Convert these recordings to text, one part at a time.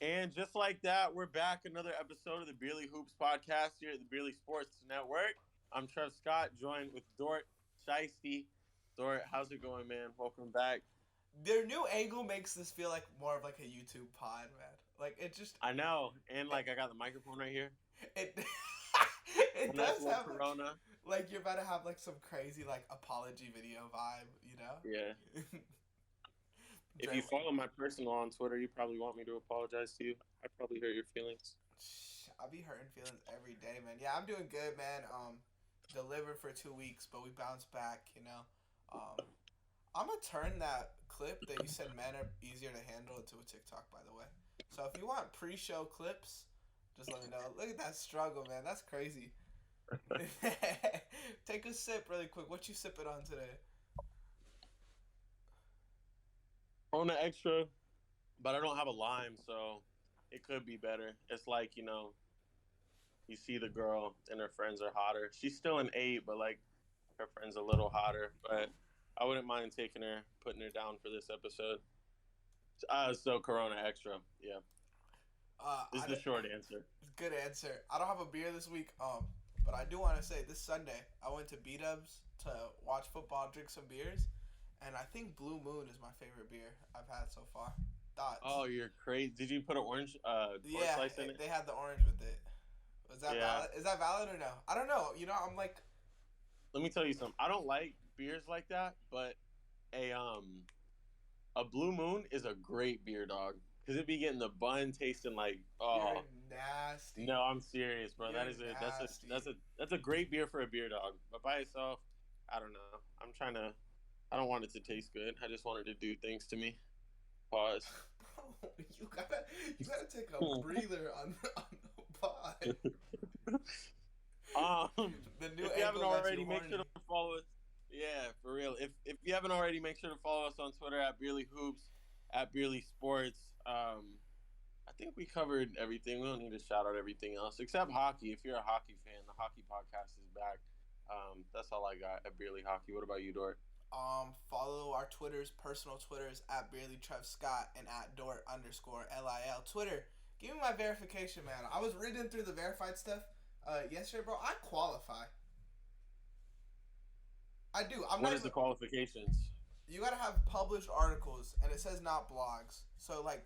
And just like that, we're back. Another episode of the Beerly Hoops podcast here at the Beerly Sports Network. I'm Trev Scott, joined with Dort Shiesty. Dort, how's it going, man? Welcome back. Their new angle makes this feel like more of like a YouTube pod, man. Like it just I know. And it I got the microphone right here. it, it A nice does little have Corona. like you're about to have like some crazy like apology video vibe, you know? Yeah. If you Draymond, follow my personal on Twitter, you probably want me to apologize to you. I probably hurt your feelings. I'll be hurting feelings every day, man. Yeah, I'm doing good, man. Delivered for 2 weeks, but we bounced back, you know. Um, I'm gonna turn that clip that you said men are easier to handle into a TikTok, by the way. So if you want pre-show clips, just let me know. Look at that struggle, man. That's crazy. Take a sip really quick. What you sipping on today? Corona extra, but I don't have a lime, so it could be better. It's like, you see the girl and her friends are hotter. She's still an 8, but like her friend's a little hotter. But I wouldn't mind taking her, putting her down for this episode. So Corona Extra. Yeah. This is the I, short answer. good answer. I don't have a beer this week. But I do want to say this Sunday I went to B Dubs to watch football, drink some beers, and I think Blue Moon is my favorite beer I've had so far. Oh, Thoughts? you're crazy. Did you put an orange Yeah, slice in it? they had the orange with it. Was that Yeah. valid? Is that valid or no? I don't know. You know, I'm like, Let me tell you something. I don't like beers like that, but a um a Blue Moon is a great beer, dog. Because it be getting the bun tasting like, you're oh, no, nasty. I'm serious, bro. You're That's nasty. a great beer for a beer dog. But by itself, I don't know. I don't want it to taste good. I just want it to do things to me. Pause. Bro, you gotta take a breather on the pod. The new If you haven't angle got you already, make sure to horny. follow us. Yeah, for real. If you haven't already, make sure to follow us on Twitter at Beerly Hoops, at Beerly Sports. I think we covered everything. We don't need to shout out everything else except hockey. If you're a hockey fan, the hockey podcast is back. That's all I got at Beerly Hockey. What about you, Dort? Follow our Twitters, personal Twitters at Barely Trev Scott and at Dort underscore LIL. Twitter, give me my verification, man. I was reading through the verified stuff yesterday, bro. I qualify. I do. I'm What not is the even. qualifications? You gotta have published articles, and it says not blogs. So, like,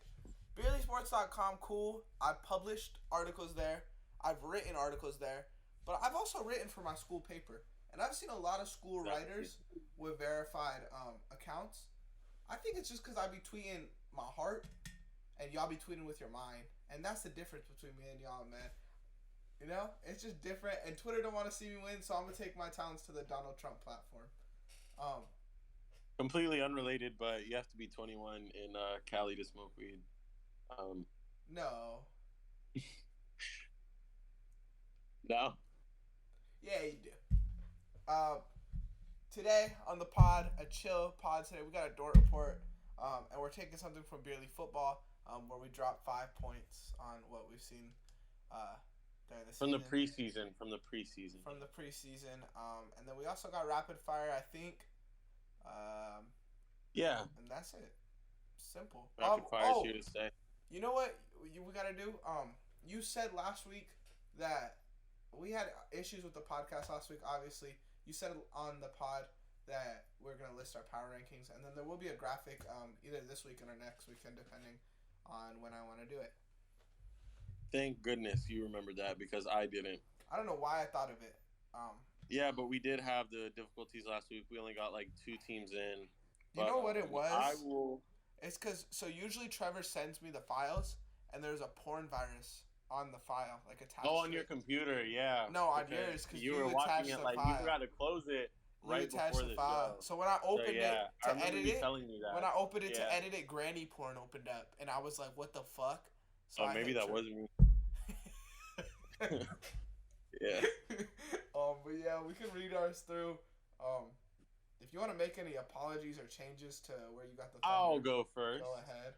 barelysports.com, cool. I've published articles there. I've written articles there. But I've also written for my school paper. And I've seen a lot of school Exactly. writers with verified accounts. I think it's just because I be tweeting my heart and y'all be tweeting with your mind. And that's the difference between me and y'all, man. You know? It's just different. And Twitter don't want to see me win, so I'm going to take my talents to the Donald Trump platform. Um, Completely unrelated, but you have to be 21 in Cali to smoke weed. Um, no. no. Yeah, you do. Uh, Today on the pod, a chill pod today, we got a Dort report. And we're taking something from Beerly Football, where we drop 5 points on what we've seen uh, during the From the season. preseason. From the preseason. From the preseason. And then we also got rapid fire, I think. Um, Yeah. and that's it. Simple. Rapid fire is here to stay. You know what we got to do? You said last week that we had issues with the podcast last week, obviously. You said on the pod that we're going to list our power rankings, and then there will be a graphic either this week or next weekend, depending on when I want to do it. Thank goodness you remembered that because I didn't. I don't know why I thought of it. Um, Yeah, but we did have the difficulties last week. We only got like 2 teams in. you But know what it I was? will. It's because, so usually Trevor sends me the files, and there's a porn virus on the file, like Oh, attached on to your it. computer, yeah. No, on Because yours, because you were you watching attached it the like you file. forgot to close it You right attached before the the file. show. So when I So opened yeah, it I to remember edit you it, telling me when that. I opened it to Yeah. edit it, granny porn opened up, and I was like, "What the fuck?" So Oh, I maybe hit that Trevor. wasn't me. Yeah. But yeah, we can read ours through. Um, if you want to make any apologies or changes to where you got the I'll thunder, go go first. ahead.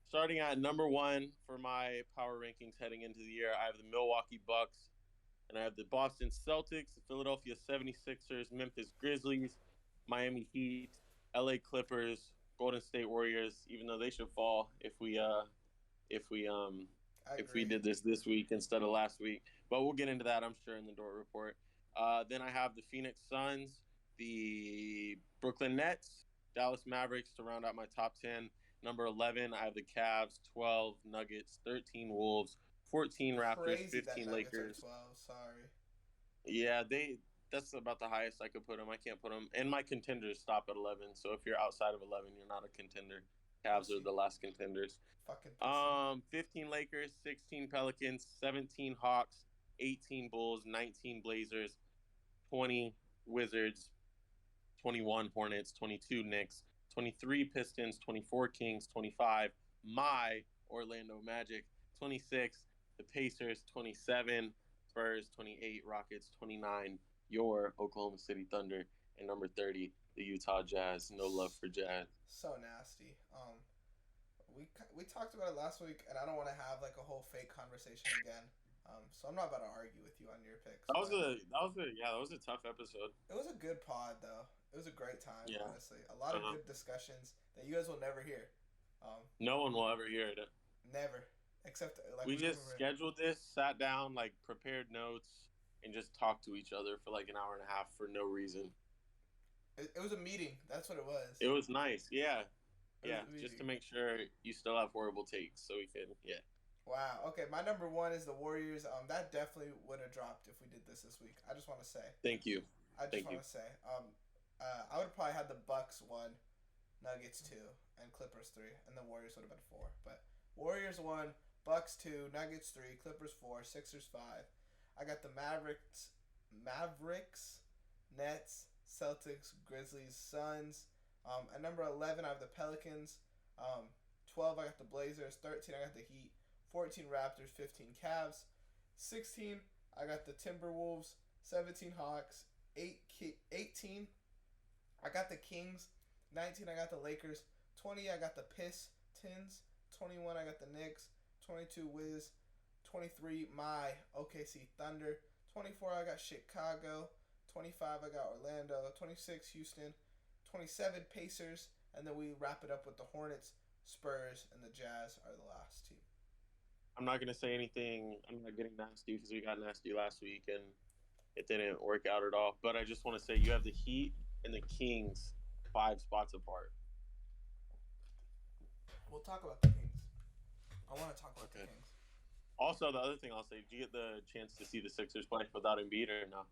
Starting at number 1 for my power rankings heading into the year, I have the Milwaukee Bucks, and I have the Boston Celtics, the Philadelphia 76ers, Memphis Grizzlies, Miami Heat, LA Clippers, Golden State Warriors, even though they should fall if we if we I if we agree. did this week instead of last week. But we'll get into that, I'm sure, in the Dort Report. Then I have the Phoenix Suns, the Brooklyn Nets, Dallas Mavericks to round out my top 10. Number 11, I have the Cavs, 12 Nuggets, 13 Wolves, 14 Raptors, Crazy that 15 Nuggets are Lakers. 12. Sorry. Yeah, that's about the highest I could put them. I can't put them. And my contenders stop at 11. So if you're outside of 11, you're not a contender. Cavs are Pussy. the last contenders. Fucking pussy. 15 Lakers, 16 Pelicans, 17 Hawks, 18 Bulls, 19 Blazers, 20 Wizards, 21 Hornets, 22 Knicks, 23 Pistons, 24 Kings, 25 my Orlando Magic, 26 the Pacers, 27 Spurs, 28 Rockets, 29 your Oklahoma City Thunder, and number 30 the Utah Jazz. No love for Jazz. So nasty. We talked about it last week, and I don't want to have like a whole fake conversation again. So I'm not about to argue with you on your picks. That was a tough episode. It was a good pod though. It was a great time, yeah. Honestly. A lot of good discussions that you guys will never hear. No one will ever hear it. Never. Except like we just scheduled this, sat down, like prepared notes, and just talked to each other for like an hour and a half for no reason. It was a meeting. That's what it was. It was nice. Yeah. Yeah, just to make sure you still have horrible takes, so we could, yeah. Wow. Okay, my number one is the Warriors. That definitely would have dropped if we did this week. I just want to say. Thank you. I just want to say. I would have probably had the Bucks 1, Nuggets 2, and Clippers 3, and the Warriors would have been 4. But Warriors 1, Bucks 2, Nuggets 3, Clippers 4, Sixers 5. I got the Mavericks, Nets, Celtics, Grizzlies, Suns. At number 11, I have the Pelicans. 12, I got the Blazers. 13, I got the Heat. 14, Raptors. 15, Cavs. 16, I got the Timberwolves. 17, Hawks. 18, I got the Kings. 19, I got the Lakers. 20, I got the Pistons. 21, I got the Knicks. 22, Wiz. 23, my OKC Thunder. 24, I got Chicago. 25, I got Orlando. 26, Houston. 27, Pacers. And then we wrap it up with the Hornets, Spurs, and the Jazz are the last two. I'm not going to say anything. I'm not getting nasty because we got nasty last week and it didn't work out at all. But I just want to say you have the Heat and the Kings 5 spots apart. We'll talk about the Kings. I want to talk about the Kings. Also, the other thing I'll say, did you get the chance to see the Sixers play without Embiid or no?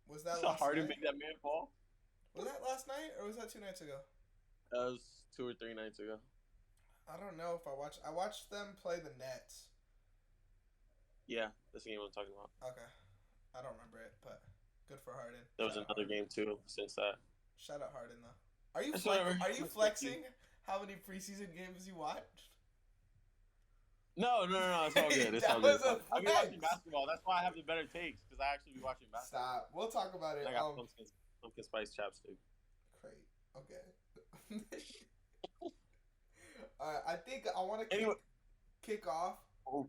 Was that last hard night? To make that man fall? Was that last night or was that 2 nights ago? That was 2 or 3 nights ago. I don't know if I watched them play the Nets. Yeah, that's the game I'm talking about. Okay. I don't remember it, but good for Harden. There was another game too since that. Shout out Harden though. Are you flexing how many preseason games you watched? No, it's all good. It's all good. I've been watching basketball. That's why I have the better takes because I actually be watching basketball. Stop. We'll talk about it. I got pumpkin spice chapstick. Great. Okay. I think I want to kick off. Oh,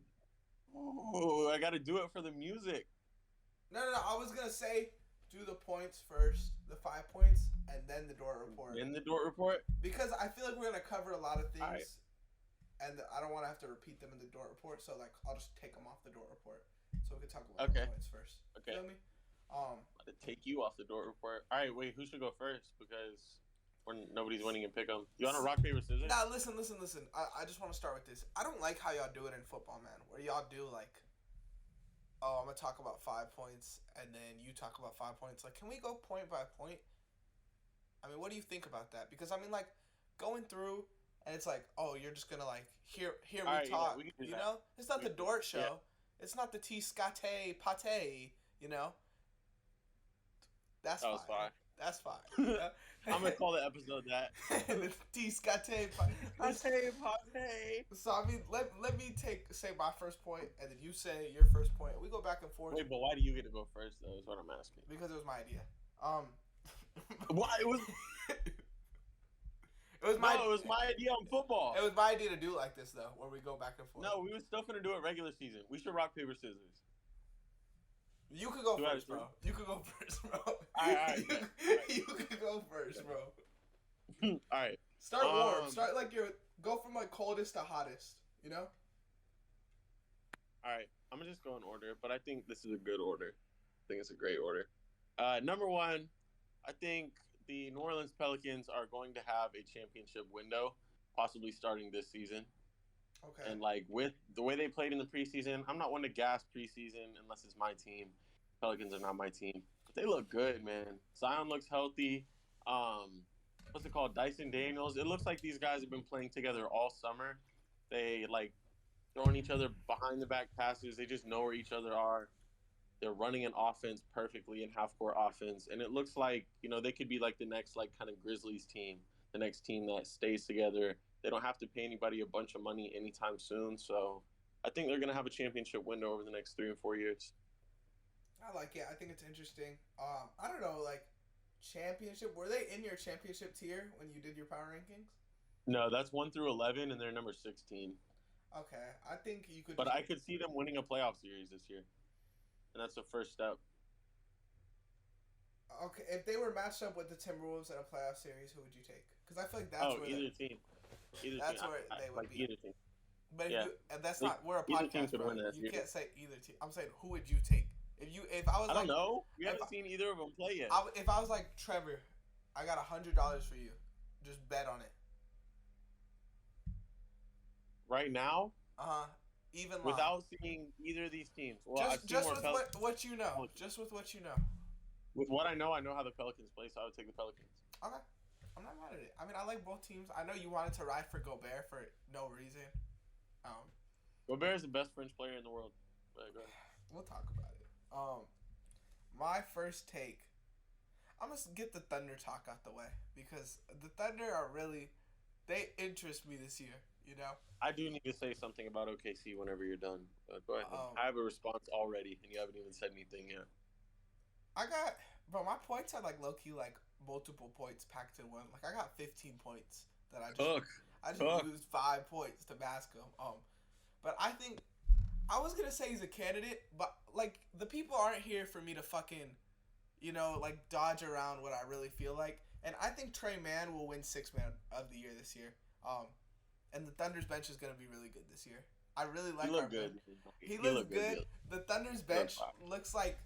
I got to do it for the music. No. I was gonna say do the points first, the 5 points, and then the Dort Report. In the Dort Report? Because I feel like we're gonna cover a lot of things. And I don't want to have to repeat them in the Dort Report, so like I'll just take them off the Dort Report, so we can talk about the points first. Okay. Feel me? To take you off the Dort Report. All right, wait. Who should go first? Because nobody's winning in pick'em. You want to rock paper scissors? Nah, listen. I just want to start with this. I don't like how y'all do it in football, man. Where y'all do like, I'm gonna talk about 5 points, and then you talk about 5 points. Like, can we go point by point? I mean, what do you think about that? Because I mean, like, going through. And it's like, you're just gonna like hear we talk, you know? It's not the Dort show. Yeah. It's not the T Scate Pate, you know? That's fine. That's fine. You know? I'm gonna call the episode that. T Scate Pate. So I mean, let me say my first point, and then you say your first point. We go back and forth. Wait, but why do you get to go first though? Is what I'm asking. Because it was my idea. Why it was. It was my idea on football. It was my idea to do it like this, though, where we go back and forth. No, we were still going to do it regular season. We should rock, paper, scissors. You could go first, bro. You could go first, bro. All right. You could go first, bro. All right. Start warm. Start like you're Go from like coldest to hottest. You know? All right, I'm gonna just go in order, but I think this is a good order. I think it's a great order. Number one, I think the New Orleans Pelicans are going to have a championship window, possibly starting this season. Okay. And like with the way they played in the preseason, I'm not one to gas preseason unless it's my team. Pelicans are not my team, but they look good, man. Zion looks healthy. What's it called? Dyson Daniels. It looks like these guys have been playing together all summer. They like throwing each other behind the back passes. They just know where each other are. They're running an offense perfectly in half court offense, and it looks like they could be like the next like kind of Grizzlies team, the next team that stays together. They don't have to pay anybody a bunch of money anytime soon, so I think they're gonna have a championship window over the next 3 and 4 years. I like it. I think it's interesting. I don't know, like championship. Were they in your championship tier when you did your power rankings? No, that's 1 through 11, and they're number 16. Okay, I think you could. But I could see them winning a playoff series this year, and that's the first step. Okay, if they were matched up with the Timberwolves in a playoff series, who would you take? Because I feel like that's where either team. that's where they would like be. Either team. But if Yeah. and that's not we're a Either team podcast, could bro. win that You series. can't say either team. I'm saying who would you take? If I was I don't like know. We haven't seen either of them play yet. if I was like Trevor, I got $100 for you. Just bet on it. Right now, Even line. without seeing either of these teams. Well, just with what you know. Just with what you know. With what I know how the Pelicans play, so I would take the Pelicans. Okay. I'm not mad at it. I mean, I like both teams. I know you wanted to ride for Gobert for no reason. Gobert is the best French player in the world. Go ahead. We'll talk about it. My first take. I'm gonna get the Thunder talk out the way because the Thunder are really, they interest me this year. I do need to say something about OKC whenever you're done. Go ahead. I have a response already, and you haven't even said anything yet. Bro, my points are like low key like multiple points packed in one. Like I got 15 points that I just used 5 points to mask them. But I think I was gonna say he's a candidate, but like the people aren't here for me to fucking, like dodge around what I really feel like. And I think Trey Mann will win 6th Man of the Year this year. And the Thunder's bench is gonna be really good this year. I really like. He looked good. He looks good. The Thunder's bench looks like,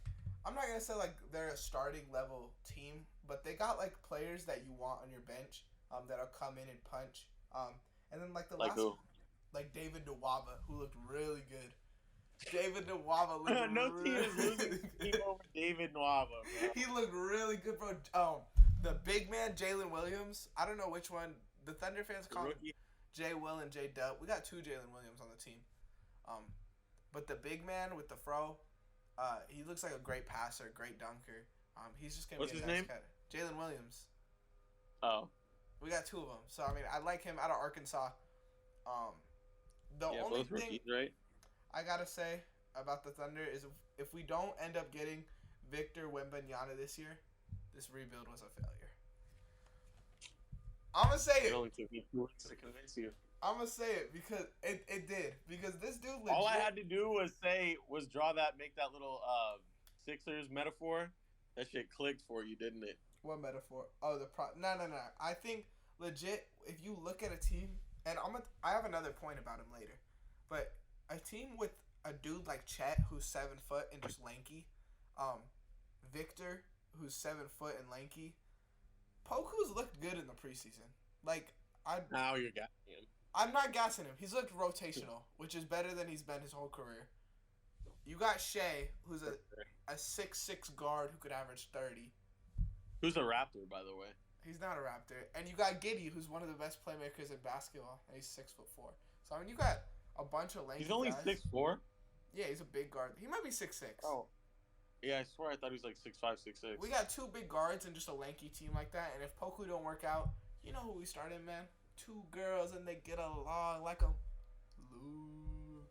I'm not gonna say like they're a starting level team, but they got like players that you want on your bench, that'll come in and punch. And then like the last, like David Nwaba, who looked really good. David Nwaba looked no team is losing team over David Nwaba, bro. He looked really good, bro. The big man Jalen Williams. I don't know which one. The Thunder fans call him J. Will and J. Dub. We got 2 Jalen Williams on the team. But the big man with the fro, he looks like a great passer, great dunker. He's just gonna What's be a his nice name? cut. Jalen Williams. Oh. We got 2 of them. So I mean, I like him out of Arkansas. The only both rookies, right? I gotta say about the Thunder is if we don't end up getting Victor Wembanyana this year, this rebuild was a failure. I'm gonna say it. It only took me 2 weeks to convince you. I'm gonna say it because it did. Because this dude legit. All I had to do was make that little Sixers metaphor. That shit clicked for you, didn't it? What metaphor? Oh, no. I think legit. If you look at a team, and I have another point about him later, but a team with a dude like Chet who's 7 foot and just lanky, Victor who's 7 foot and lanky, Poku's looked good in the preseason. Now you're gassing him. I'm not gassing him. He's looked rotational, which is better than he's been his whole career. You got Shea, who's a 6'6" guard who could average 30. Who's a Raptor, by the way? He's not a Raptor. And you got Giddey, who's one of the best playmakers in basketball, and he's 6'4". So I mean, you got a bunch of lanky. He's only 6'4". Yeah, he's a big guard. He might be 6'6". Oh. Yeah, I swear I thought he was like 6'5", 6'6". We got 2 big guards and just a lanky team like that. And if Poku don't work out, you know who we started, man? 2 girls and they get along like a.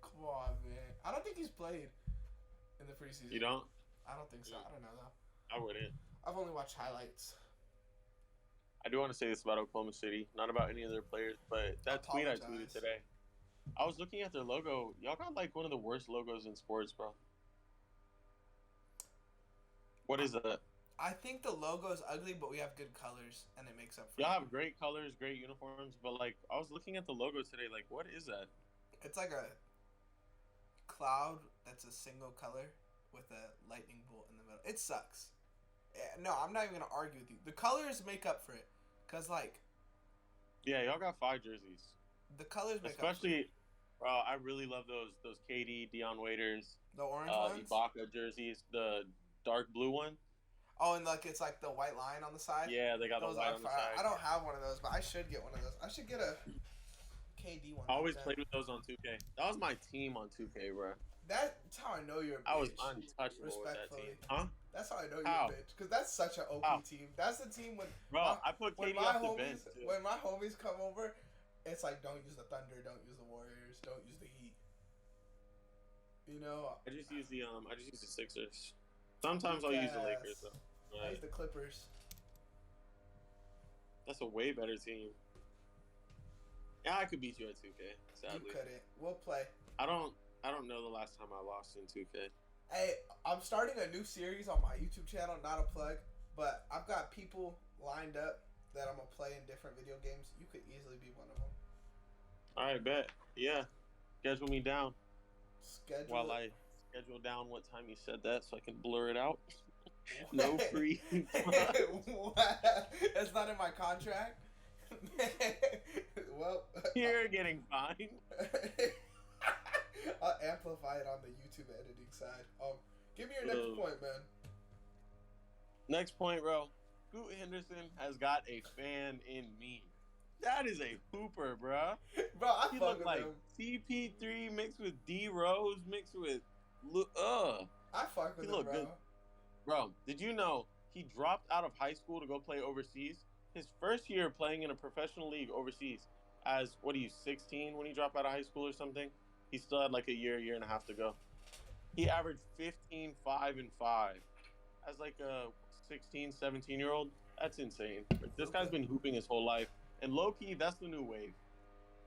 Come on, man. I don't think he's played in the preseason. You don't? I don't think so. I don't know though. I wouldn't. I've only watched highlights. I do want to say this about Oklahoma City, not about any of their players, but that tweet I tweeted today. I was looking at their logo. Y'all got like one of the worst logos in sports, bro. What is that? I think the logo is ugly, but we have good colors, and it makes up for Y'all it. have great colors, great uniforms, but like I was looking at the logo today, like what is that? It's like a cloud that's a single color with a lightning bolt in the middle. It sucks. No, I'm not even gonna argue with you. The colors make up for it, cause like Yeah, y'all got 5 jerseys. the colors make up for it. Especially, bro, I really love those KD, Dion Waiters, The orange ones. Ibaka jerseys, the dark blue one. Oh, and like it's like the white line on the side. Yeah, they got the Those white are on the fire. side. I don't have one of those, but I should get one of those. I should get a KD one. I always like played with those on 2K. That was my team on 2K, bro. That's how I know you're a bitch. I was untouchable with that team. Huh? That's how I know you're How? a bitch. Because that's such an OP team. That's the team when I put KD off the bench too. when my homies come over, it's like don't use the Thunder, don't use the Warriors, don't use the Heat. You know. I just use the Sixers. Sometimes I'll use the Lakers though. I use the Clippers. That's a way better team. Yeah, I could beat you at 2K. Sadly, You couldn't. We'll play. I don't know the last time I lost in 2K. Hey, I'm starting a new series on my YouTube channel, not a plug, but I've got people lined up that I'm gonna play in different video games. You could easily be one of them. All right, bet. Yeah, schedule me down. Schedule While I schedule down what time you said that, so I can blur it out. No free. That's not in my contract. Well, You're getting fined. I'll amplify it on the YouTube editing side. Give me your next point, man. Next point, bro. Scoot Henderson has got a fan in me. That is a hooper, bro. Bro, I He fuck looked with like him. CP3 mixed with D Rose mixed with I fuck with He him, looked bro. good. Bro, did you know he dropped out of high school to go play overseas? His first year playing in a professional league overseas, as 16 when he dropped out of high school or something? He still had like a year and a half to go. He averaged 15, 5, and 5. As like a 16, 17-year-old, that's insane. This guy's been hooping his whole life. And low-key, that's the new wave.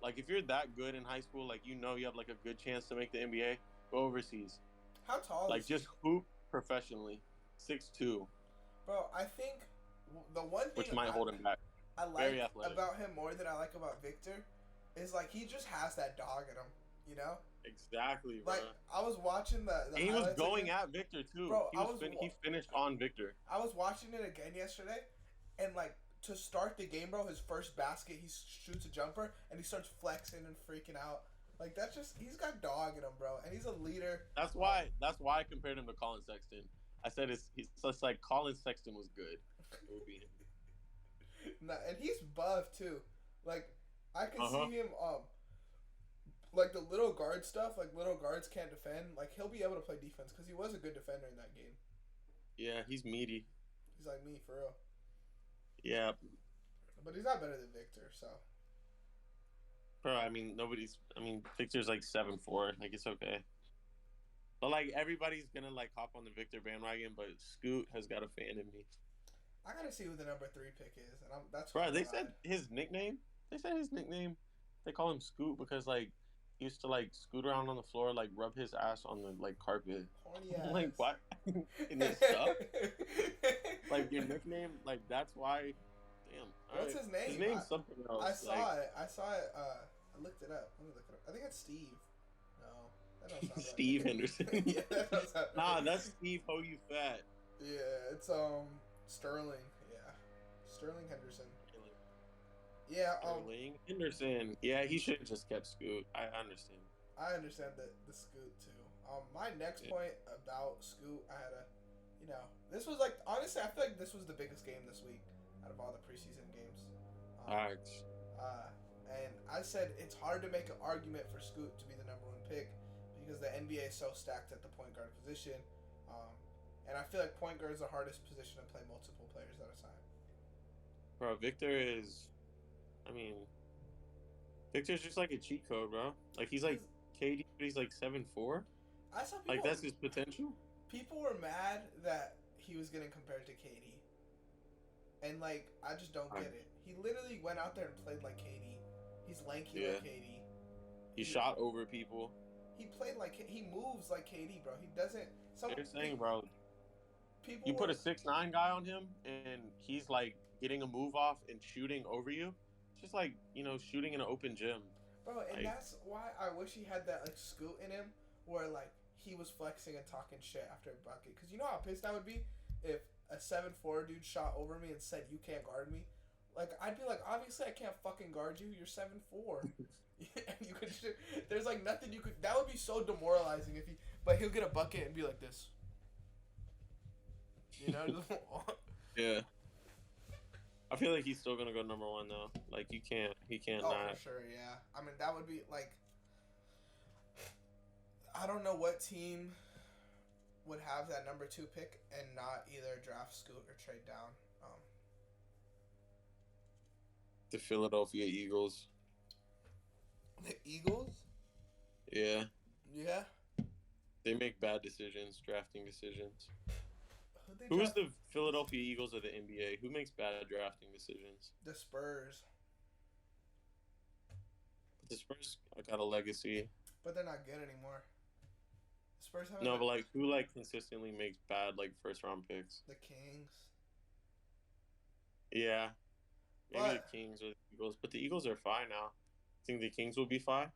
Like, if you're that good in high school, like, you know you have like a good chance to make the NBA, go overseas. How tall Like, is he? just hoop professionally. 6'2". Bro, I think the one thing Which might hold him back. I like Very athletic. about him more than I like about Victor is like he just has that dog in him, you know? Exactly, bro. Like I was watching the and he was highlights going again. at Victor too. Bro, He finished on Victor. I was watching it again yesterday, and like to start the game, bro, his first basket, he shoots a jumper and he starts flexing and freaking out. Like that's just he's got dog in him, bro, and he's a leader. That's why I compared him to Colin Sexton. I said it's like Colin Sexton was good. It would be him. Nah, and he's buff too. Like I can Uh-huh. see him like the little guard stuff, like little guards can't defend. Like he'll be able to play defense because he was a good defender in that game. Yeah, he's meaty. He's like me for real. Yeah, But he's not better than Victor, so. bro. I mean, Victor's like 7'4". Like it's okay. But like everybody's gonna like hop on the Victor bandwagon, but Scoot has got a fan in me. I gotta see who the number 3 pick is, and that's. Bro, they said his nickname. They call him Scoot because like he used to like scoot around on the floor, like rub his ass on the like carpet. Horny ass. Like what? In this stuff? Like your nickname? Like that's why? Damn. What's his name? His name's something else. I saw it. I looked it up. Let me look it up. I think it's Steve. No, that don't sound right. Steve Henderson. Yeah, that don't sound Nah, right. that's Steve. Ho, you fat. Yeah, it's Sterling. Yeah, Sterling Henderson. Yeah, Sterling Henderson. Yeah, he should have just kept Scoot. I understand. I understand the Scoot too. My next point about Scoot, I had this was like honestly, I feel like this was the biggest game this week out of all the preseason games. Alright. And I said it's hard to make an argument for Scoot to be the number 1 pick because the NBA is so stacked at the point guard position. And I feel like point guard is the hardest position to play multiple players at a time. Bro, Victor's just like a cheat code, bro. Like he's like KD, but he's like 7'4". I saw people, Like that's his potential. People were mad that he was getting compared to KD. And like I just don't get it. He literally went out there and played like KD. He's lanky like KD. He shot over people. He played like he moves like KD, bro. He doesn't. They're saying, bro, People You put were, a 6'9" guy on him, and he's like getting a move off and shooting over you. It's just like shooting in an open gym. bro, and Like that's why I wish he had that like Scoot in him, where like he was flexing and talking shit after a bucket. Cause you know how pissed I would be if a 7'4" dude shot over me and said you can't guard me. Like I'd be like, obviously I can't fucking guard you. You're 7'4". And you could shoot. There's like nothing you could. That would be so demoralizing if he. But he'll get a bucket and be like this. You know. yeah. I feel like he's still gonna go number one though. Like he can't Oh, not. for sure, yeah. I mean, that would be like, I don't know what team would have that number 2 pick and not either draft Scoot or trade down. The Philadelphia Eagles. The Eagles? Yeah. Yeah. They make bad decisions, drafting decisions. Who is the Philadelphia Eagles of the NBA? Who makes bad drafting decisions? The Spurs. The Spurs got a legacy. But they're not good anymore. The Spurs have No, but like who like consistently makes bad like first round picks? The Kings. Yeah. Maybe the Kings or the Eagles. But the Eagles are fine now. Think the Kings will be fine?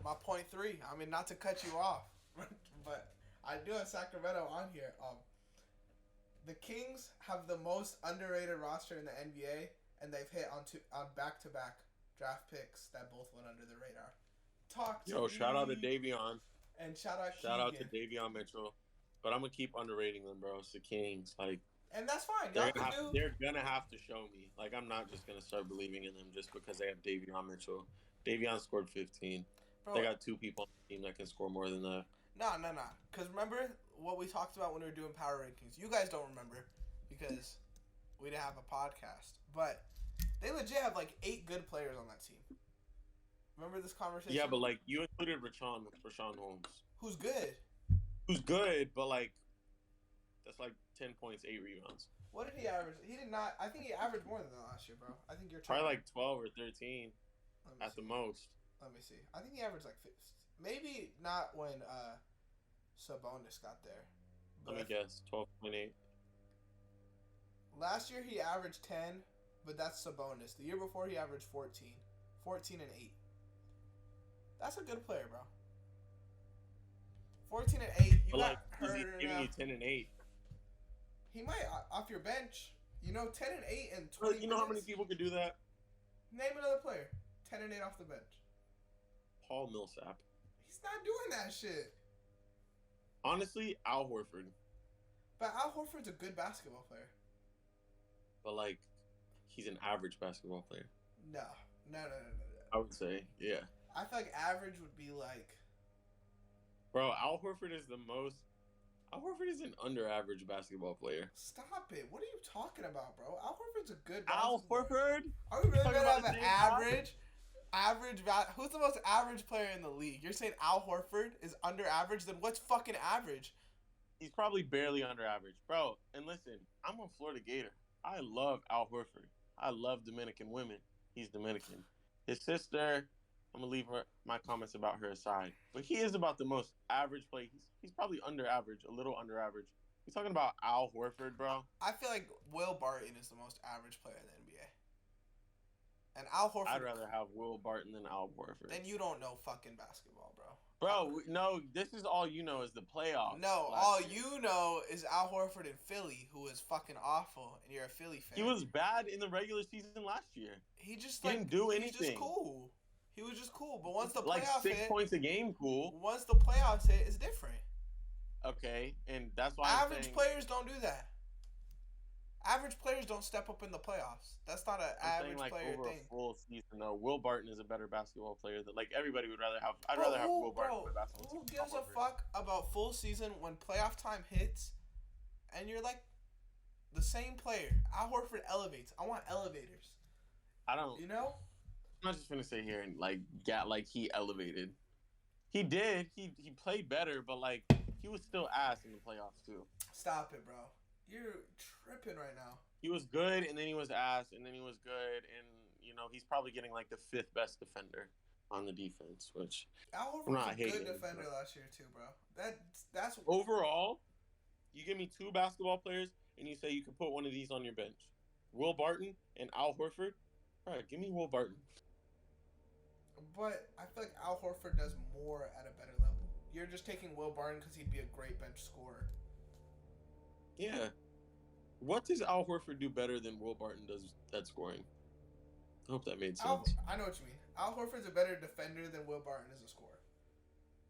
My point 3. I mean, not to cut you off, but I do have Sacramento on here. The Kings have the most underrated roster in the NBA, and they've hit on back-to-back draft picks that both went under the radar. Shout out to Davion. And shout out to Davion Mitchell. But I'm gonna keep underrating them, bro. It's the Kings, like. And that's fine. They're gonna have to show me. Like I'm not just gonna start believing in them just because they have Davion Mitchell. Davion scored 15. Bro, they got 2 people on the team that can score more than that. No. Because remember what we talked about when we were doing power rankings? You guys don't remember because we didn't have a podcast. But they legit have like 8 good players on that team. Remember this conversation? Yeah, but like you included Rashawn Holmes. Who's good? Who's good, but like that's like 10 points, 8 rebounds. What did he average? He did not. I think he averaged more than that last year, bro. I think you're probably like 12 or 13 at the most. Let me see. I think he averaged like 50. Maybe not when Sabonis got there. Let me guess. 12.8. Last year he averaged 10, but that's Sabonis. The year before he averaged 14. 14 and 8. That's a good player, bro. 14 and 8. You got hurt. He's giving you 10 and 8. He might off your bench. 10 and 8 and 20. You know how many people could do that? Name another player. 10 and 8 off the bench. Paul Millsap. He's not doing that shit. Honestly, Al Horford. But Al Horford's a good basketball player. But like, he's an average basketball player. No. I would say, yeah. I feel like average would be like. Bro, Al Horford is an under-average basketball player. Stop it! What are you talking about, bro? Al Horford's a good. Al Horford? Are we really gonna have an average? Who's the most average player in the league? You're saying Al Horford is under average? Then what's fucking average? He's probably barely under average, bro. And listen, I'm a Florida Gator. I love Al Horford. I love Dominican women. He's Dominican. His sister, I'm gonna leave my comments about her aside. But he is about the most average player. He's probably under average, a little under average. You're talking about Al Horford, bro. I feel like Will Barton is the most average player in the NBA. And Al Horford. I'd rather have Will Barton than Al Horford. Then you don't know fucking basketball, bro. Bro, no, this is all you know is the playoffs. No, all you know is Al Horford in Philly, who was fucking awful, and you're a Philly fan. He was bad in the regular season last year. He just didn't do anything. He was just cool. He was just cool. But once the playoffs hit, like 6 points a game, cool. Once the playoffs hit, it's different. Okay, and that's why average players don't do that. Average players don't step up in the playoffs. That's not an average player over thing. A full season, though, Will Barton is a better basketball player. That everybody would rather have. I'd rather have Will Barton play basketball. Who gives a fuck about full season when playoff time hits, and you're like the same player? Al Horford elevates. I want elevators. I don't. You know. I'm not just gonna sit here and he elevated. He did. He played better, but he was still ass in the playoffs too. Stop it, bro. You're tripping right now. He was good, and then he was ass, and then he was good, and he's probably getting the 5th best defender on the defense, which Al Horford was a good defender last year too, bro. That's overall. You give me two basketball players, and you say you can put one of these on your bench. Will Barton and Al Horford. All right, give me Will Barton. But I feel like Al Horford does more at a better level. You're just taking Will Barton because he'd be a great bench scorer. Yeah. What does Al Horford do better than Will Barton does at scoring? I hope that made sense. I know what you mean. Al Horford's a better defender than Will Barton is a scorer.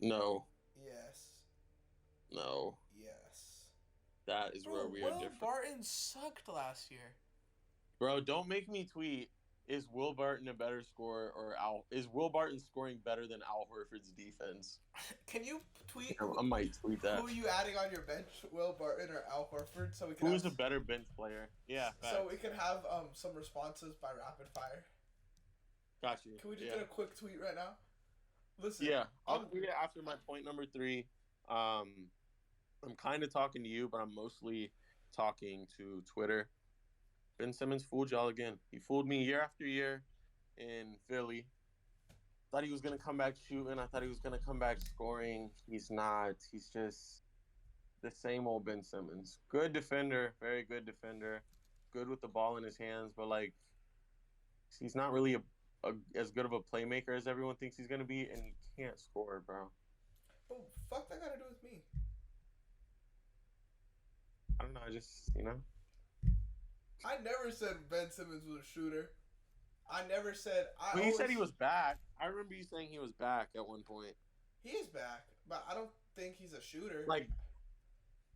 No. Yes. No. Yes. That is where we are Will different. Barton sucked last year. Bro, don't make me tweet. Is Will Barton a better scorer or is Will Barton scoring better than Al Horford's defense? Can you tweet? I might tweet that. Who are you adding on your bench, Will Barton or Al Horford? So we can. Who's a better bench player? Yeah. Facts. So we can have some responses by rapid fire. Got you. Can we just get a quick tweet right now? Listen. Yeah, I'll tweet it after my point number 3. I'm kind of talking to you, but I'm mostly talking to Twitter. Ben Simmons fooled y'all again. He fooled me year after year in Philly. Thought he was going to come back shooting. I thought he was going to come back scoring. He's not. He's just the same old Ben Simmons. Good defender, very good defender. Good with the ball in his hands, but, like, he's not really as good of a playmaker as everyone thinks he's going to be, and he can't score, bro. Oh, fuck that got to do with me? I don't know. I just, I never said Ben Simmons was a shooter. I never said. Well, you said he was back. I remember you saying he was back at one point. He is back, but I don't think he's a shooter. Like,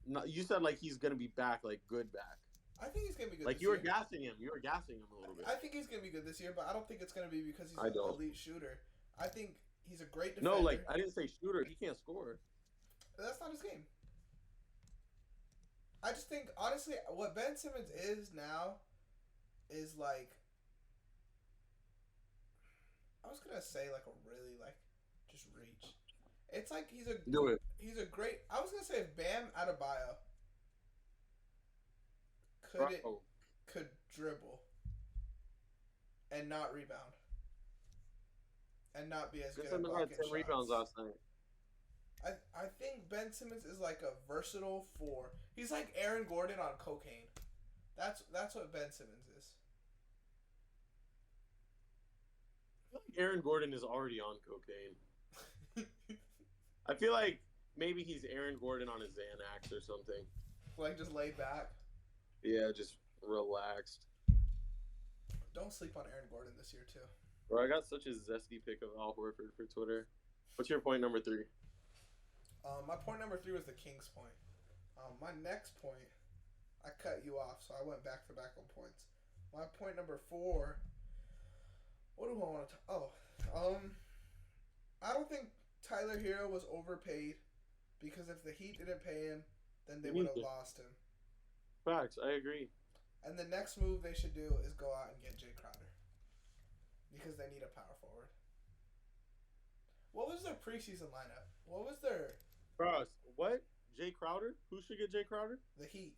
no, you said like he's gonna be back, like good back. I think he's gonna be good. Like you were gassing him. You were gassing him a little bit. I think he's gonna be good this year, but I don't think it's gonna be because he's an elite shooter. I think he's a great defender. No, like I didn't say shooter. He can't score. That's not his game. I just think, honestly, what Ben Simmons is now is like, I was gonna say like a really like just reach. It's like he's a great. I was gonna say if Bam Adebayo could dribble and not rebound and not be as good at blocking shots. 10 rebounds last night. I think Ben Simmons is like a versatile 4. He's like Aaron Gordon on cocaine. That's what Ben Simmons is. I feel like Aaron Gordon is already on cocaine. I feel like maybe he's Aaron Gordon on a Xanax or something. Like just laid back? Yeah, just relaxed. Don't sleep on Aaron Gordon this year too. Bro, I got such a zesty pic of Al Horford for Twitter. What's your point number 3? My point number 3 was the Kings point. My next point, I cut you off, so I went back to back on points. My point number 4. What do I want to? I don't think Tyler Herro was overpaid because if the Heat didn't pay him, then they would have lost him. Facts, I agree. And the next move they should do is go out and get Jay Crowder because they need a power forward. What was their preseason lineup? What was their? Bro, what? Jay Crowder? Who should get Jay Crowder? The Heat.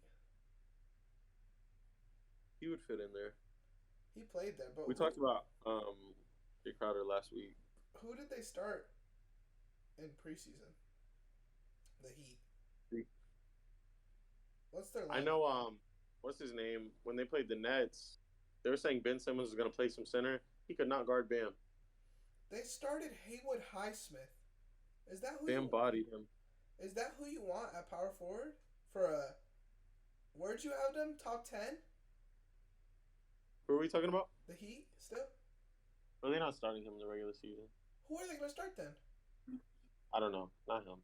He would fit in there. He played there, but we talked about Jay Crowder last week. Who did they start in preseason? The Heat. What's their lineup? I know. What's his name? When they played the Nets, they were saying Ben Simmons was going to play some center. He could not guard Bam. They started Haywood Highsmith. Is that who? Bam bodied him. Is that who you want at power forward for a? Where'd you have them? Top 10? Who are we talking about? The Heat still? Are they not starting him in the regular season? Who are they going to start then? I don't know. Not him.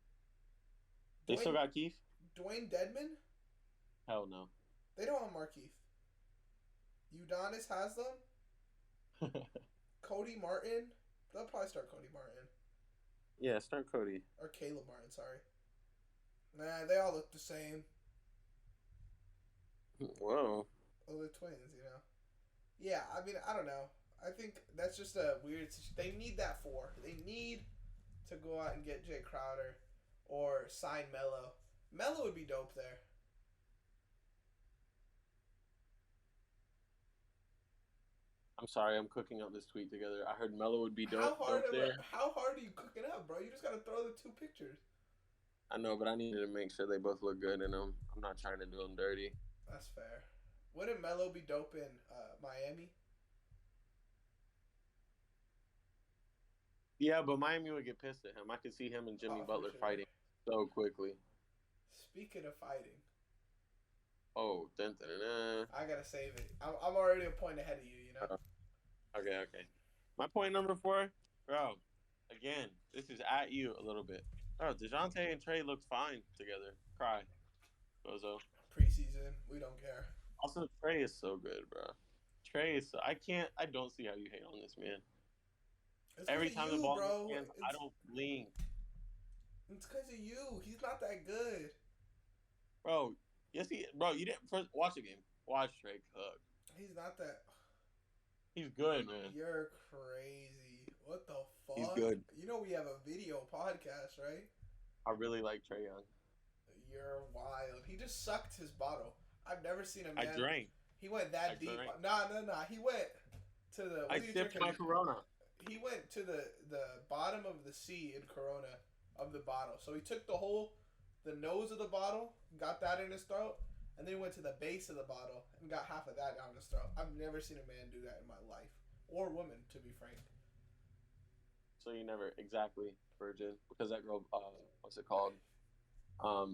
They still got Keith? Dwayne Dedman? Hell no. They don't have Markeith. Udonis has them. Cody Martin. They'll probably start Cody Martin. Yeah, start Cody. Or Caleb Martin, sorry. Nah, they all look the same. Whoa. Oh, they're twins, you know. Yeah, I mean, I don't know. I think that's just a weird. They need that 4. They need to go out and get Jay Crowder or sign Melo. Melo would be dope there. I'm sorry, I'm cooking up this tweet together. I heard Melo would be dope, How hard there. How hard are you cooking up, bro? You just gotta throw the 2 pictures. I know, but I needed to make sure they both look good in them. I'm not trying to do them dirty. That's fair. Wouldn't Melo be dope in Miami? Yeah, but Miami would get pissed at him. I could see him and Jimmy Oh, for Butler sure. fighting so quickly. Speaking of fighting, Oh, I gotta save it. I'm already a point ahead of you. You know. Okay. My point number 4, bro. Again, this is at you a little bit. Bro, DeJounte and Trey look fine together. Cry, Bozo. Preseason, we don't care. Also, Trey is so good, bro. Trey is. I don't see how you hate on this man. It's Every because time of the you, ball bro. in his hands, I don't blink. It's because of you. He's not that good. Bro, yes, bro, you didn't first watch the game. Watch Trey cook. He's not that. He's good, man. You're crazy. What the fuck? He's good. You know we have a video podcast, right? I really like Trey Young. You're wild. He just sucked his bottle. I've never seen a man. I drank. He went that deep. Drank. Nah. He went to the. I sipped my Corona. He went to the bottom of the C in Corona of the bottle. So he took the nose of the bottle, got that in his throat, and then he went to the base of the bottle and got half of that down his throat. I've never seen a man do that in my life, or woman, to be frank. So you never exactly virgin because that girl, what's it called?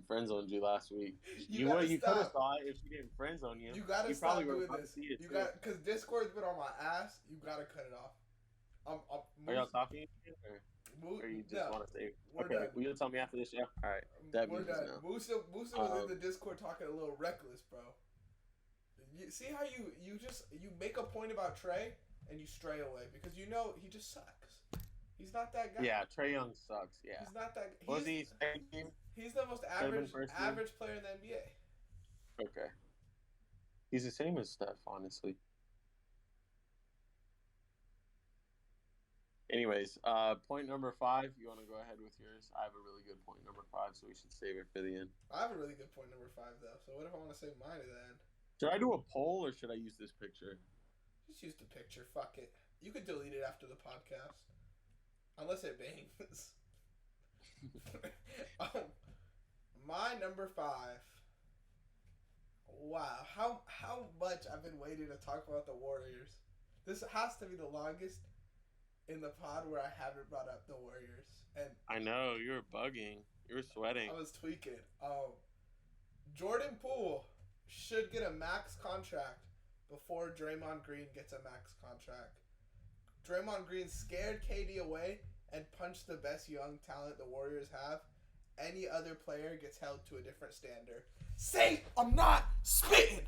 Friend zoned you last week. You could have saw it if she didn't friend zone you. You gotta stop doing this. Because Discord's been on my ass. You gotta cut it off. Are y'all talking? Or you just want to say? Okay, will you tell me after this show? All right, that we're done. Musa was in the Discord talking a little reckless, bro. You see how you make a point about Trey and you stray away because you know he just sucks. He's not that guy. Yeah, Trey Young sucks. Yeah, he's not that. Was he second team? He's the most average player in the NBA. Okay, he's the same as Steph, honestly. Anyways, point number 5. You want to go ahead with yours? I have a really good point number 5, so we should save it for the end. I have a really good point number 5, though. So what if I want to save mine to the end? Should I do a poll or should I use this picture? Just use the picture. Fuck it. You could delete it after the podcast, unless it bangs. My number 5. Wow, how much I've been waiting to talk about the Warriors. This has to be the longest in the pod where I haven't brought up the Warriors. And I know, you were bugging. You were sweating. I was tweaking. Joran Poole should get a max contract before Draymond Green gets a max contract. Draymond Green scared KD away and punched the best young talent the Warriors have. Any other player gets held to a different standard. Say I'm not spitting!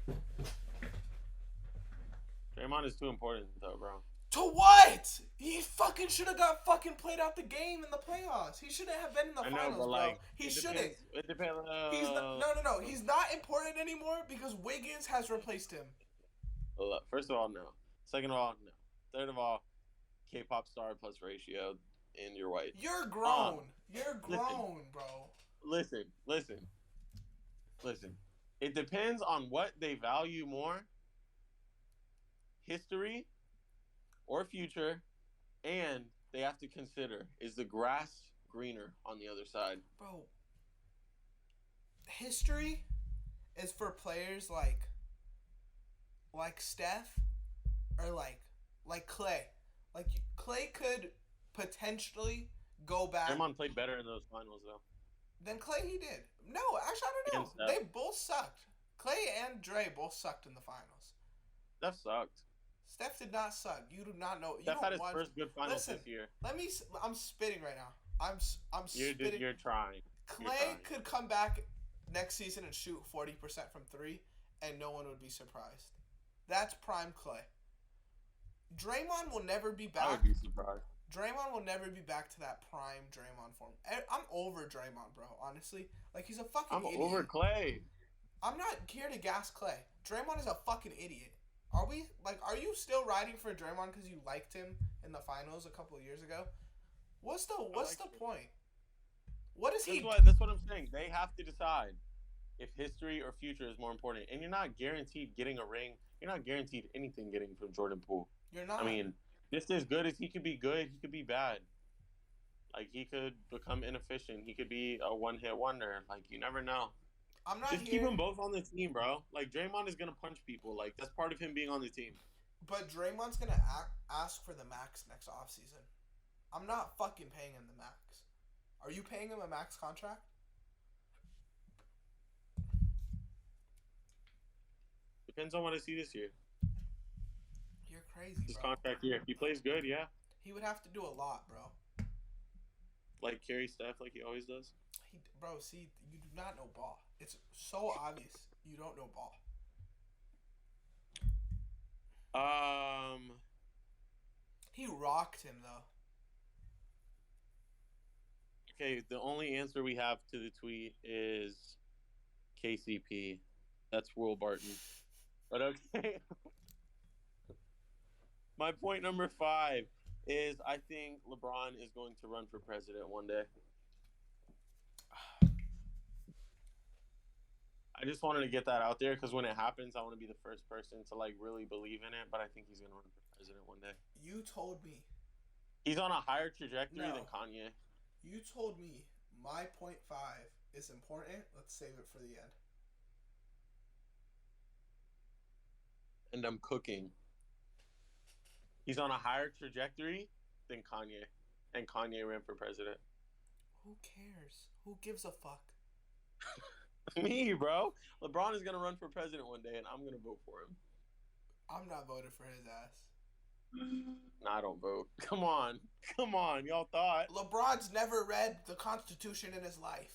Draymond is too important, though, bro. To what? He fucking should have got fucking played out the game in the playoffs. He shouldn't have been in the finals, but bro. He shouldn't. It depends. He's not, no. He's not important anymore because Wiggins has replaced him. First of all, no. Second of all, no. Third of all, K-pop star plus ratio, and you're white. You're grown. You're grown, bro. Listen. It depends on what they value more. History or future, and they have to consider, is the grass greener on the other side? Bro, history is for players like Steph or like Clay. Like Clay could potentially go back. Draymond played better in those finals, though. Than Clay he did. No, actually, I don't know. They both sucked. Clay and Dre both sucked in the finals. Steph sucked. Steph did not suck. You do not know. Steph had his first good finals this year. I'm spitting right now. I'm spitting. You're trying. Clay could come back next season and shoot 40% from 3, and no one would be surprised. That's prime Clay. Draymond will never be back. I would be surprised. Draymond will never be back to that prime Draymond form. I'm over Draymond, bro. Honestly, like he's a fucking idiot. I'm over Clay. I'm not here to gas Clay. Draymond is a fucking idiot. Are you still riding for Draymond because you liked him in the finals a couple of years ago? What's the point? What is he? That's what I'm saying. They have to decide if history or future is more important. And you're not guaranteed getting a ring. You're not guaranteed anything getting from Joran Poole. You're not. I mean, just as good as he could be good, he could be bad. Like, he could become inefficient. He could be a one-hit wonder. Like, you never know. I'm not Just keep here, them both on the team, bro. Like, Draymond is gonna punch people. Like, that's part of him being on the team. but Draymond's gonna ask for the max next offseason. I'm not fucking paying him the max. Are you paying him a max contract? Depends on what I see this year. You're crazy, This bro. contract year. If he plays good, yeah. He would have to do a lot, bro. Like, carry Steph like he always does. Bro, see, you do not know ball. It's so obvious you don't know ball. He rocked him though. Okay, the only answer we have to the tweet is KCP. That's Will Barton. But okay. My point number 5 is I think LeBron is going to run for president one day. I just wanted to get that out there because when it happens, I want to be the first person to like really believe in it. But I think he's going to run for president one day. You told me. He's on a higher trajectory No. than Kanye. You told me my point 5 is important. Let's save it for the end. And I'm cooking. He's on a higher trajectory than Kanye. And Kanye ran for president. Who cares? Who gives a fuck? Me, bro. LeBron is going to run for president one day, and I'm going to vote for him. I'm not voting for his ass. Nah, I don't vote. Come on. Come on. Y'all thought. LeBron's never read the Constitution in his life.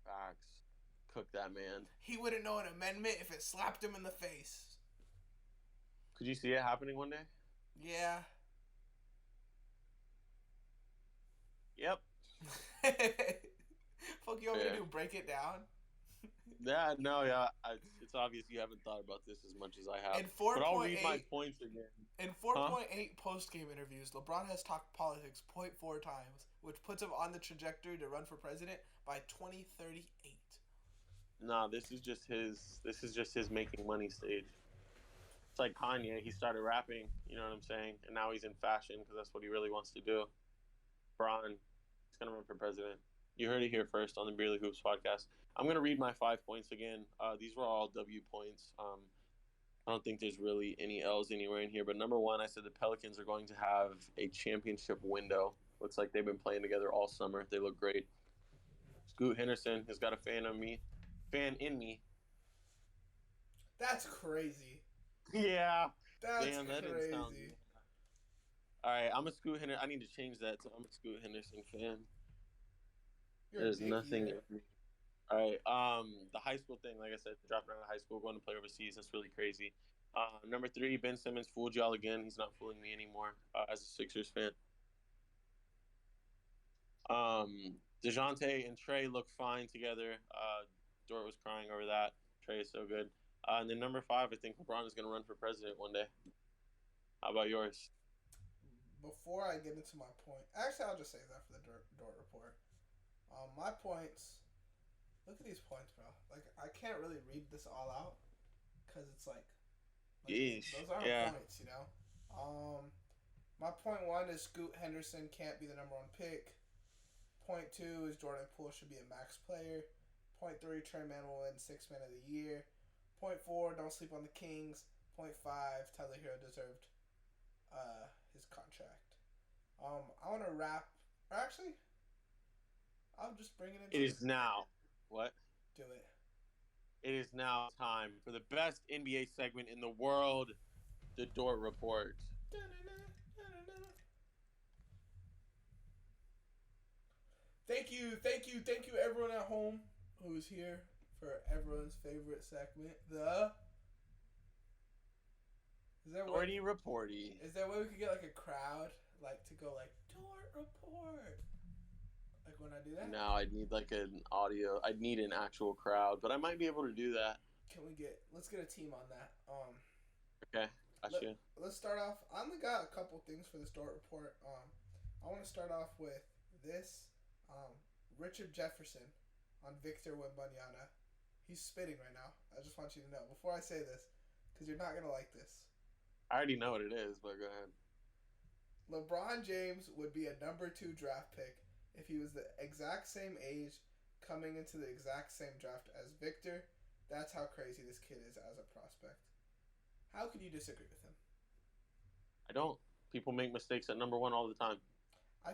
Facts. Cook that man. He wouldn't know an amendment if it slapped him in the face. Could you see it happening one day? Yeah. Yep. Fuck you want me to do? Break it down? Yeah, no, yeah. It's obvious you haven't thought about this as much as I have. In 4. But I'll read my points again. In 4.8 post-game interviews, LeBron has talked politics 0.4 times, which puts him on the trajectory to run for president by 2038. Nah, this is just his making money stage. It's like Kanye. He started rapping, you know what I'm saying? And now he's in fashion because that's what he really wants to do. LeBron, he's going to run for president. You heard it here first on the Beerly Hoops podcast. I'm going to read my 5 points again. These were all W points. I don't think there's really any L's anywhere in here. But number 1, I said the Pelicans are going to have a championship window. Looks like they've been playing together all summer. They look great. Scoot Henderson has got a fan in me. That's crazy. Yeah. That's damn, that crazy. Didn't sound good. All right, I'm a Scoot Henderson. I need to change that to I'm a Scoot Henderson fan. There's nothing. All right. The high school thing, like I said, dropping out of high school, going to play overseas. That's really crazy. Number 3, Ben Simmons fooled y'all again. He's not fooling me anymore as a Sixers fan. DeJounte and Trey look fine together. Dort was crying over that. Trey is so good. And then number 5, I think LeBron is going to run for president one day. How about yours? Before I get into my point, actually, I'll just save that for the Dort report. My points. Look at these points, bro. Like, I can't really read this all out because it's like those aren't points, you know. My point 1 is Scoot Henderson can't be the number 1 pick. Point 2 is Joran Poole should be a max player. Point 3, Trey Man will win 6th Man of the Year. Point 4, don't sleep on the Kings. Point 5, Tyler Herro deserved his contract. I want to wrap. Or actually, I'll just bring it in. It is now. What? Do it. It is now time for the best NBA segment in the world, the Dort Report. Thank you, everyone at home who is here for everyone's favorite segment, the. Dorty Reporty. Is there a way we could get like a crowd, like to go like Dort Report? Like when I do that? No, I'd need like an audio. I'd need an actual crowd, but I might be able to do that. Let's get a team on that. Okay, gotcha. Let's start off. I only got a couple things for this Dort Report. I want to start off with this. Richard Jefferson on Victor Wembanyana. He's spitting right now. I just want you to know before I say this, because you're not gonna like this. I already know what it is, but go ahead. LeBron James would be a number 2 draft pick if he was the exact same age coming into the exact same draft as Victor. That's how crazy this kid is as a prospect. How could you disagree with him? I don't. People make mistakes at number 1 all the time. I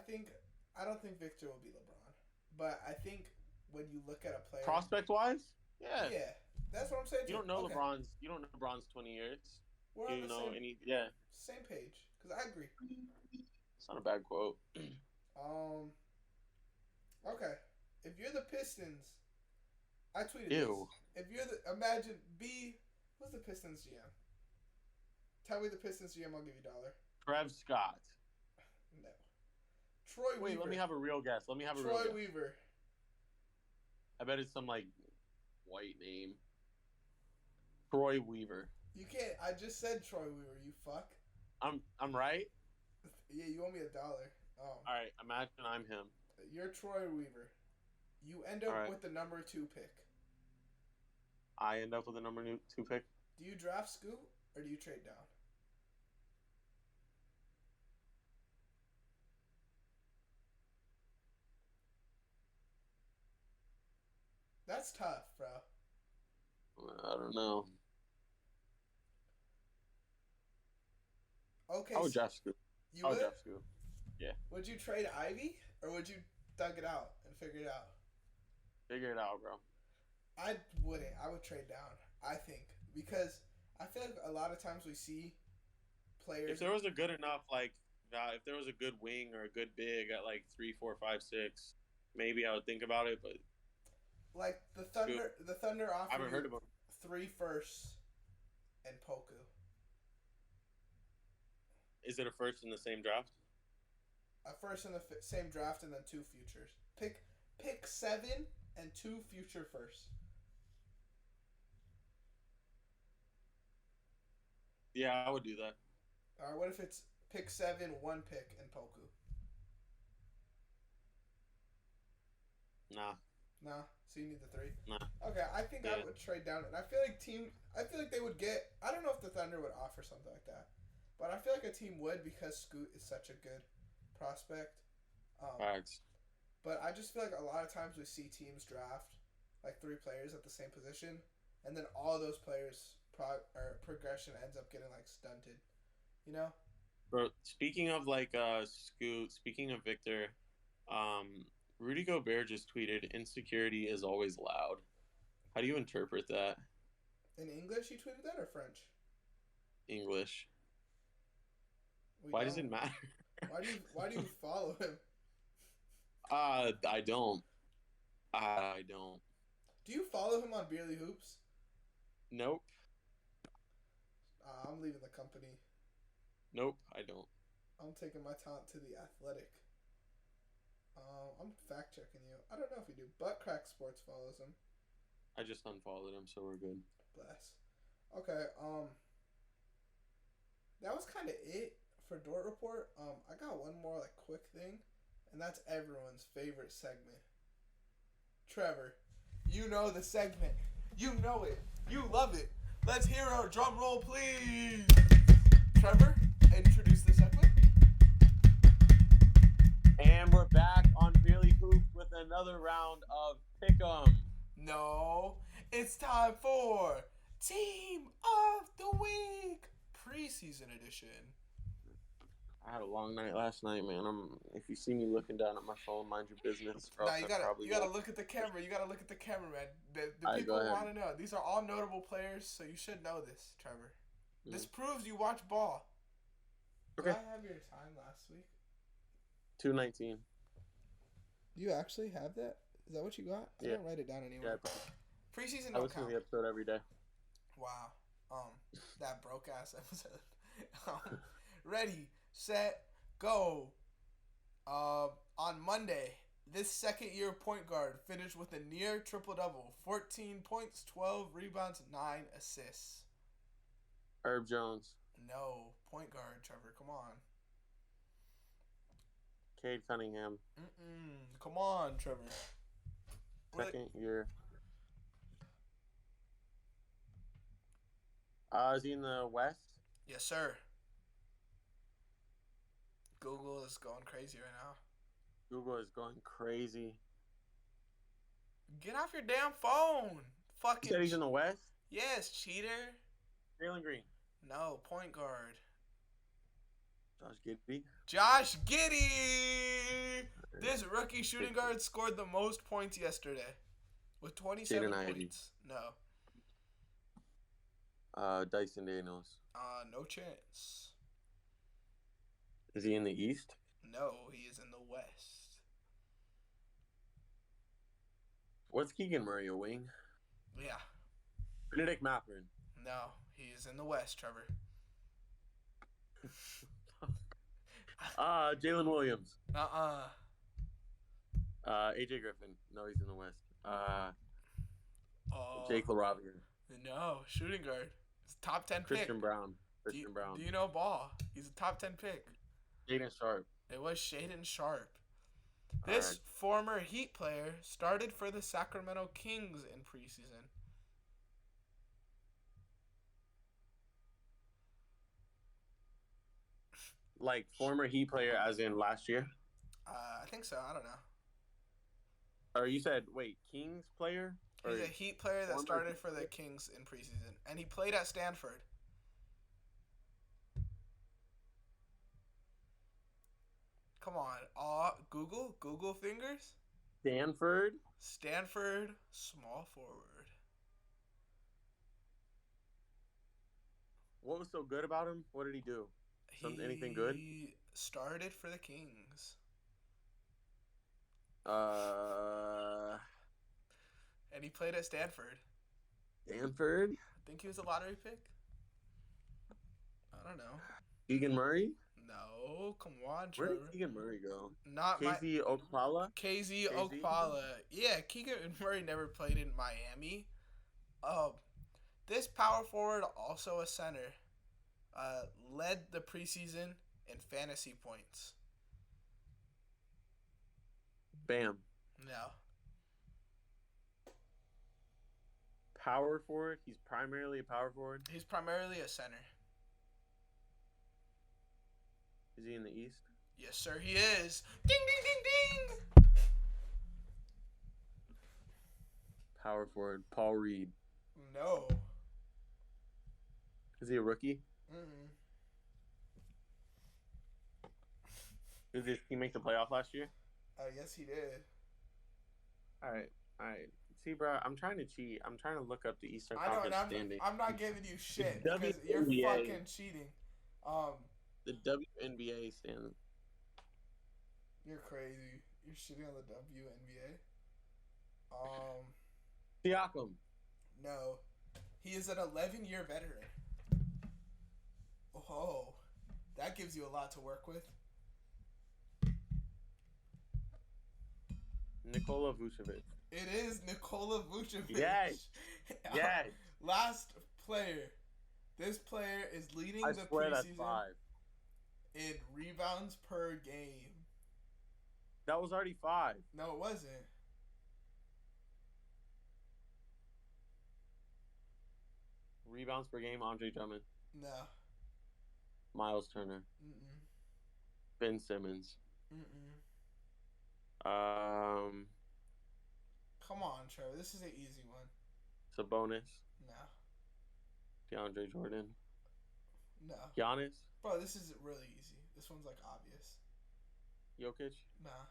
don't think Victor will be LeBron, but I think when you look at a player, Prospect wise, yeah. Yeah, that's what I'm saying. You don't know okay. You don't know LeBron's 20 years. We're on the same page because I agree. It's not a bad quote. Okay. If you're the Pistons, I tweeted Ew. this. If you're imagine B, who's the Pistons GM? Tell me the Pistons GM, I'll give you $1. Trev Scott. No. Troy Weaver. Wait, let me have a real guess. Troy Weaver. I bet it's some like white name. Troy Weaver. You can't. I just said Troy Weaver. You fuck. I'm right. Yeah, you owe me $1. Oh. All right. Imagine I'm him. You're Troy Weaver. You end up with the number 2 pick. I end up with the number 2 pick. Do you draft Scoot or do you trade down? That's tough, bro. I don't know. Okay. I would draft Scoot. You would? Draft Scoot. Yeah. Would you trade Ivy or would you thug it out and figure it out? Figure it out, bro. I wouldn't. I would trade down, I think. Because I feel like a lot of times we see players. If there was a good enough, if there was a good wing or a good big at 3, 4, 5, 6, maybe I would think about it, but. Like the Thunder offered I haven't heard of them. 3 firsts and Poku. Is it a first in the same draft? A first in the same draft and then 2 futures. Pick 7 and 2 future firsts. Yeah, I would do that. All right, what if it's pick 7, 1 pick, and Poku? Nah. So you need the 3? Nah. Okay, I think I would trade down, and I feel like they would get. I don't know if the Thunder would offer something like that, but I feel like a team would because Scoot is such a good prospect. Facts. But I just feel like a lot of times we see teams draft 3 players at the same position, and then all those players' progression ends up getting stunted. You know. Bro, speaking of Scoot, speaking of Victor, Rudy Gobert just tweeted, "Insecurity is always loud." How do you interpret that? In English, he tweeted that or French? English. Why does it matter? Why do you follow him? I don't. I don't. Do you follow him on Beerly Hoops? Nope. I'm leaving the company. Nope, I don't. I'm taking my talent to the Athletic. I'm fact checking you. I don't know if you do. Butt Crack Sports follows him. I just unfollowed him, so we're good. Bless. Okay. That was kind of it for Dort Report. I got one more quick thing, and that's everyone's favorite segment. Trevor, you know the segment. You know it. You love it. Let's hear our drum roll, please. Trevor, introduce the segment. And we're back on Beerly Hoops with another round of Pick'em. No, it's time for Team of the Week preseason edition. I had a long night last night, man. If you see me looking down at my phone, mind your business. Nah, you gotta look at the camera. You gotta look at the camera, man. The people want to know. These are all notable players, so you should know this, Trevor. This proves you watch ball. Okay. Did I have your time last week? 2:19. Do you actually have that? Is that what you got? I didn't write it down anywhere. Yeah. Preseason don't count. I listen to the episode every day. Wow. That broke ass episode. Ready, set, go. On Monday, this second-year point guard finished with a near triple-double. 14 points, 12 rebounds, 9 assists. Herb Jones. No. Point guard, Trevor. Come on. Cade Cunningham. Come on, Trevor. Second year. Is he in the West? Yes, sir. Google is going crazy right now. Google is going crazy. Get off your damn phone. You said he's in the West? Yes, cheater. Draymond Green. No, point guard. Josh Giddey. Josh Giddey. This rookie shooting guard scored the most points yesterday with 27 points. No. Dyson Daniels. No chance. Is he in the East? No, he is in the West. What's Keegan Murray, a wing? Yeah. Benedict Mathurin. No, he is in the West, Trevor. Jalen Williams. AJ Griffin. No, he's in the West. Jake LaRavia. No, shooting guard. It's top 10 Christian pick. Brown. Do you know ball? He's a top 10 pick. Shaedon Sharpe. It was Shaedon Sharpe. This former Heat player started for the Sacramento Kings in preseason. Like former Heat player as in last year? I think so. I don't know. Or you said, wait, Kings player? He's a Heat player that started for the Kings in preseason. And he played at Stanford. Come on. Google fingers? Stanford, small forward. What was so good about him? What did he do? Anything good? He started for the Kings. And he played at Stanford. Stanford? I think he was a lottery pick. I don't know. Keegan Murray? No, come on, Trevor. Where did Keegan Murray go? Not KZ Okpala? KZ Okpala. Yeah, Keegan Murray never played in Miami. This power forward, also a center, led the preseason in fantasy points. Bam. No. Power forward? He's primarily a power forward? He's primarily a center. Is he in the East? Yes, sir, he is. Ding, ding, ding, ding. Power forward. Paul Reed. No. Is he a rookie? Mm-mm. Did his team make the playoff last year? Yes, he did. All right. See, bro, I'm trying to cheat. I'm trying to look up the Eastern Conference standing. I'm not giving you shit The because you're WNBA. fucking cheating. The WNBA standing. You're crazy. You're shitting on the WNBA. Siakam. No. He is an 11-year veteran. Oh, that gives you a lot to work with. Nikola Vucevic. It is Nikola Vucevic. Yes. Yes. Last player. This player is leading the swear preseason that's 5. in rebounds per game. That was already 5. No, it wasn't. Rebounds per game, Andre Drummond. No. Miles Turner. Mm-mm. Ben Simmons. Mm-mm. Come on, Trevor. This is an easy one. Sabonis. No. DeAndre Jordan. No. Giannis. Bro, this is really easy. This one's like obvious. Jokic. Nah.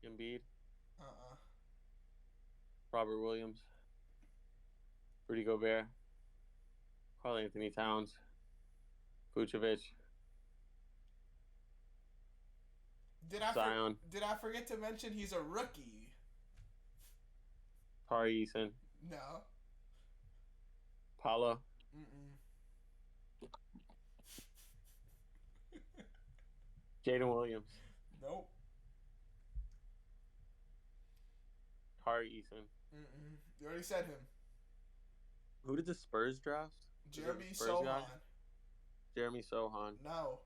Embiid. Uh-uh. Robert Williams. Rudy Gobert. Karl Anthony Towns. Vucevic. Zion. Did I forget to mention he's a rookie? Tari Eason. No. Paolo. Mm-mm. Jaden Williams. Nope. Tari Eason. Mm-mm. You already said him. Who did the Spurs draft? Jeremy Sohan. Jeremy Sohan. No.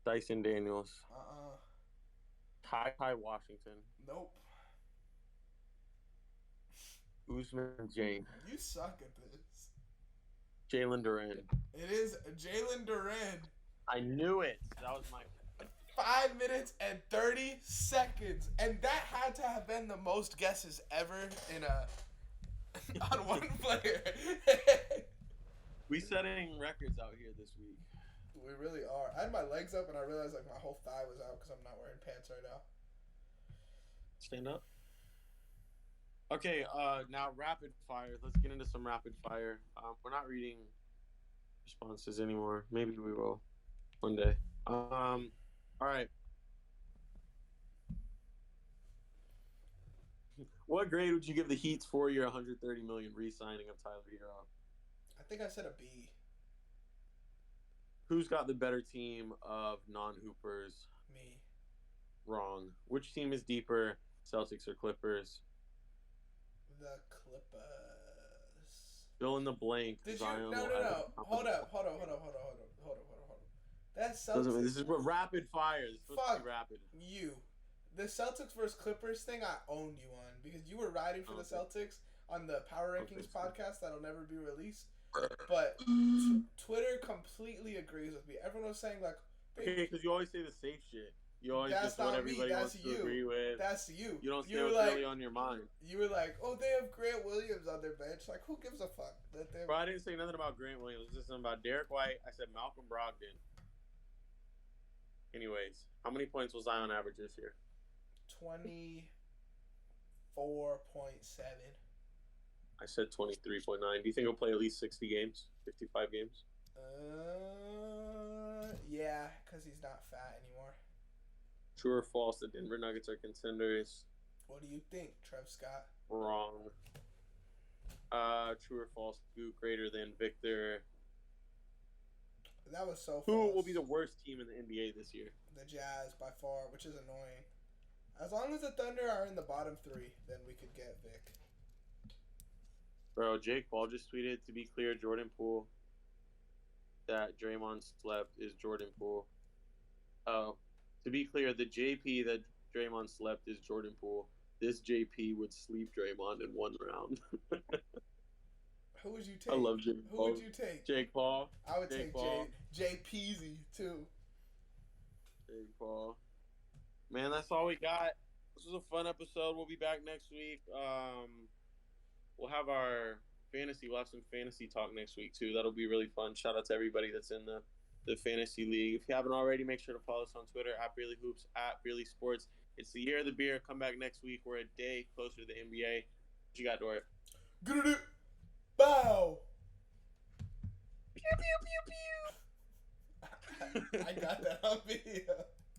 Dyson Daniels. Uh-uh. Ty Washington. Nope. Usman Jane. You suck at this. Jalen Duren. It is Jalen Duren. I knew it. That was my 5 minutes and 30 seconds, and that had to have been the most guesses ever in a on one player. We setting records out here this week. We really are. I had my legs up, and I realized like my whole thigh was out because I'm not wearing pants right now. Stand up. Okay, now rapid fire. Let's get into some rapid fire. We're not reading responses anymore. Maybe we will one day. All right. What grade would you give the Heat's 4-year, $130 million re-signing of Tyler Herro? I think I said a B. Who's got the better team of non-hoopers? Me. Wrong. Which team is deeper, Celtics or Clippers? The Clippers. Fill in the blank. Did Zion you? No. Hold up. That Celtics. This is rapid fire. It's supposed to be rapid. You. The Celtics versus Clippers thing, I owned you on because you were riding for the Celtics on the Power Rankings podcast that'll never be released. But Twitter completely agrees with me. Everyone was saying like, okay, because you always say the safe shit. You always just what everybody wants to agree with. That's you. You don't say what's really on your mind. You were like, oh, they have Grant Williams on their bench. Like, who gives a fuck? Bro, I didn't say nothing about Grant Williams. This is something about Derek White. I said Malcolm Brogdon. Anyways, how many points will Zion average this year? 24.7. I said 23.9. Do you think he'll play at least 60 games? 55 games? Yeah, because he's not fat anymore. True or false, the Denver Nuggets are contenders? What do you think, Trev Scott? Wrong. True or false, Scoot greater than Victor? That was so false. Who will be the worst team in the NBA this year? The Jazz, by far, which is annoying. As long as the Thunder are in the bottom 3, then we could get Vic. Bro, Jake Paul just tweeted, to be clear, Joran Poole, that Draymond slept is Joran Poole. Oh, to be clear, the JP that Draymond slept is Joran Poole. This JP would sleep Draymond in one round. Who would you take? I love Jake Paul. Who would you take? Jake Paul. I would take Jay Peasy, too. Jake Paul. Man, that's all we got. This was a fun episode. We'll be back next week. We'll have our fantasy. We'll have some fantasy talk next week, too. That'll be really fun. Shout out to everybody that's in the fantasy league. If you haven't already, make sure to follow us on Twitter, @BreelyHoops, @BreelySports. It's the year of the beer. Come back next week. We're a day closer to the NBA. What you got, Dort? Good. Bow. Pew, pew, pew, pew. I got that on video.